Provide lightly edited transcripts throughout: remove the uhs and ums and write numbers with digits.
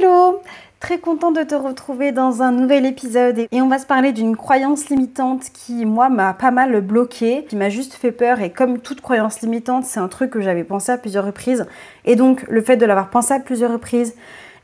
Hello! Très contente de te retrouver dans un nouvel épisode et on va se parler d'une croyance limitante qui, moi, m'a pas mal bloquée, qui m'a juste fait peur et comme toute croyance limitante, c'est un truc que j'avais pensé à plusieurs reprises et donc le fait de l'avoir pensé à plusieurs reprises,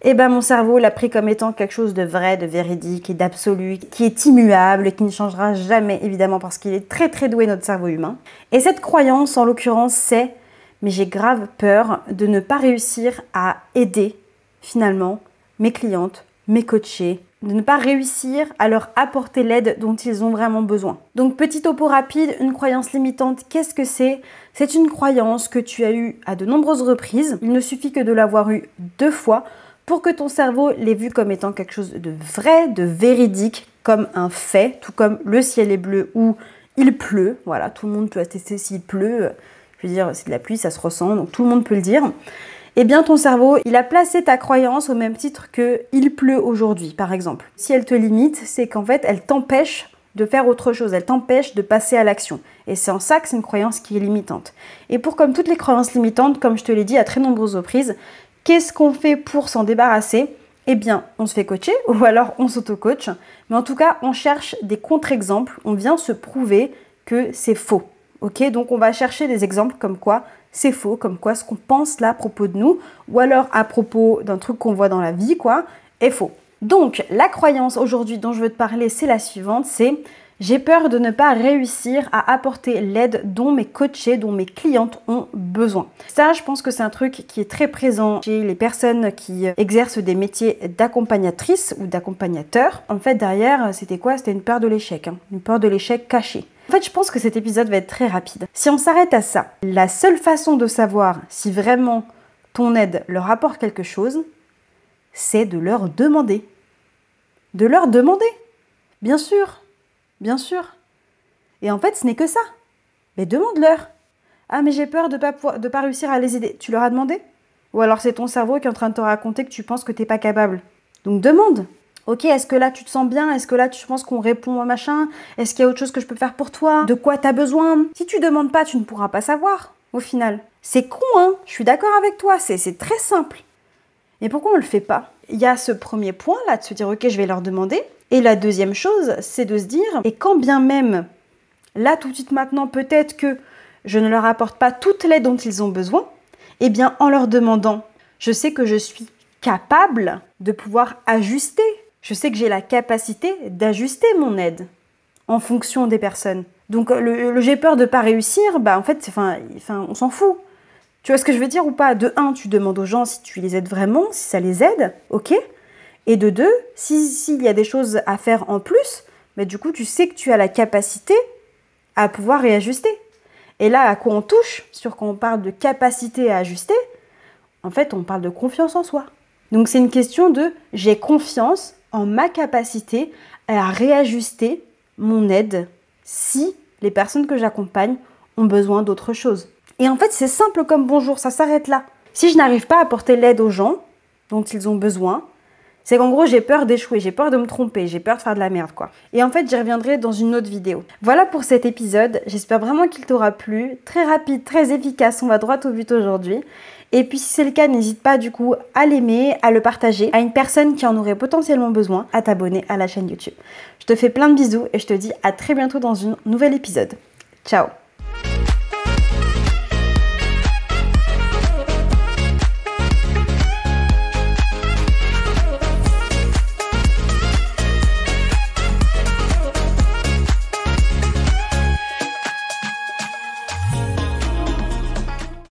mon cerveau l'a pris comme étant quelque chose de vrai, de véridique et d'absolu, qui est immuable et qui ne changera jamais évidemment parce qu'il est très très doué notre cerveau humain. Et cette croyance en l'occurrence c'est « mais j'ai grave peur de ne pas réussir à aider finalement mes clientes, mes coachés, de ne pas réussir à leur apporter l'aide dont ils ont vraiment besoin. » Donc petit topo rapide, une croyance limitante, qu'est-ce que c'est ? C'est une croyance que tu as eue à de nombreuses reprises. Il ne suffit que de l'avoir eue 2 fois pour que ton cerveau l'ait vu comme étant quelque chose de vrai, de véridique, comme un fait, tout comme le ciel est bleu ou il pleut. Voilà, tout le monde peut attester s'il pleut. Je veux dire, c'est de la pluie, ça se ressent, donc tout le monde peut le dire. Eh bien, ton cerveau, il a placé ta croyance au même titre que « il pleut aujourd'hui », par exemple. Si elle te limite, c'est qu'en fait, elle t'empêche de faire autre chose, elle t'empêche de passer à l'action. Et c'est en ça que c'est une croyance qui est limitante. Et pour comme toutes les croyances limitantes, comme je te l'ai dit à très nombreuses reprises, qu'est-ce qu'on fait pour s'en débarrasser ? Eh bien, on se fait coacher ou alors on s'auto-coach. Mais en tout cas, on cherche des contre-exemples, on vient se prouver que c'est faux. Ok, donc on va chercher des exemples comme quoi c'est faux, comme quoi ce qu'on pense là à propos de nous, ou alors à propos d'un truc qu'on voit dans la vie, quoi, est faux. Donc, la croyance aujourd'hui dont je veux te parler, c'est la suivante, c'est « j'ai peur de ne pas réussir à apporter l'aide dont mes coachés, dont mes clientes ont besoin ». Ça, je pense que c'est un truc qui est très présent chez les personnes qui exercent des métiers d'accompagnatrice ou d'accompagnateur. En fait, derrière, c'était quoi ? C'était une peur de l'échec, une peur de l'échec cachée. En fait, je pense que cet épisode va être très rapide. Si on s'arrête à ça, la seule façon de savoir si vraiment ton aide leur apporte quelque chose, c'est de leur demander. De leur demander. Bien sûr. Bien sûr. Et en fait, ce n'est que ça. Mais demande-leur. Ah, mais j'ai peur de pas réussir à les aider. Tu leur as demandé ? Ou alors c'est ton cerveau qui est en train de te raconter que tu penses que tu n'es pas capable. Donc demande. Ok, est-ce que là tu te sens bien ? Est-ce que là tu penses qu'on répond à machin ? Est-ce qu'il y a autre chose que je peux faire pour toi ? De quoi tu as besoin ? Si tu demandes pas, tu ne pourras pas savoir, au final. C'est con, hein ? Je suis d'accord avec toi, c'est très simple. Mais pourquoi on le fait pas ? Il y a ce premier point là, de se dire ok, je vais leur demander. Et la deuxième chose, c'est de se dire, et quand bien même, là tout de suite maintenant, peut-être que je ne leur apporte pas toute l'aide dont ils ont besoin, eh bien en leur demandant, je sais que je suis capable de pouvoir ajuster. Je sais que j'ai la capacité d'ajuster mon aide en fonction des personnes. Donc le j'ai peur de ne pas réussir, en fait, on s'en fout. Tu vois ce que je veux dire ou pas ? De 1, tu demandes aux gens si tu les aides vraiment, si ça les aide, ok ? Et de 2, s'il y a des choses à faire en plus, du coup, tu sais que tu as la capacité à pouvoir réajuster. Et là, à quoi on touche, quand on parle de capacité à ajuster, en fait, on parle de confiance en soi. Donc, c'est une question de « j'ai confiance en ma capacité à réajuster mon aide si les personnes que j'accompagne ont besoin d'autre chose. » Et en fait, c'est simple comme bonjour, ça s'arrête là. Si je n'arrive pas à apporter l'aide aux gens dont ils ont besoin, c'est qu'en gros, j'ai peur d'échouer, j'ai peur de me tromper, j'ai peur de faire de la merde, quoi. Et en fait, j'y reviendrai dans une autre vidéo. Voilà pour cet épisode. J'espère vraiment qu'il t'aura plu. Très rapide, très efficace, on va droit au but aujourd'hui. Et puis, si c'est le cas, n'hésite pas du coup à l'aimer, à le partager à une personne qui en aurait potentiellement besoin, à t'abonner à la chaîne YouTube. Je te fais plein de bisous et je te dis à très bientôt dans un nouvel épisode. Ciao!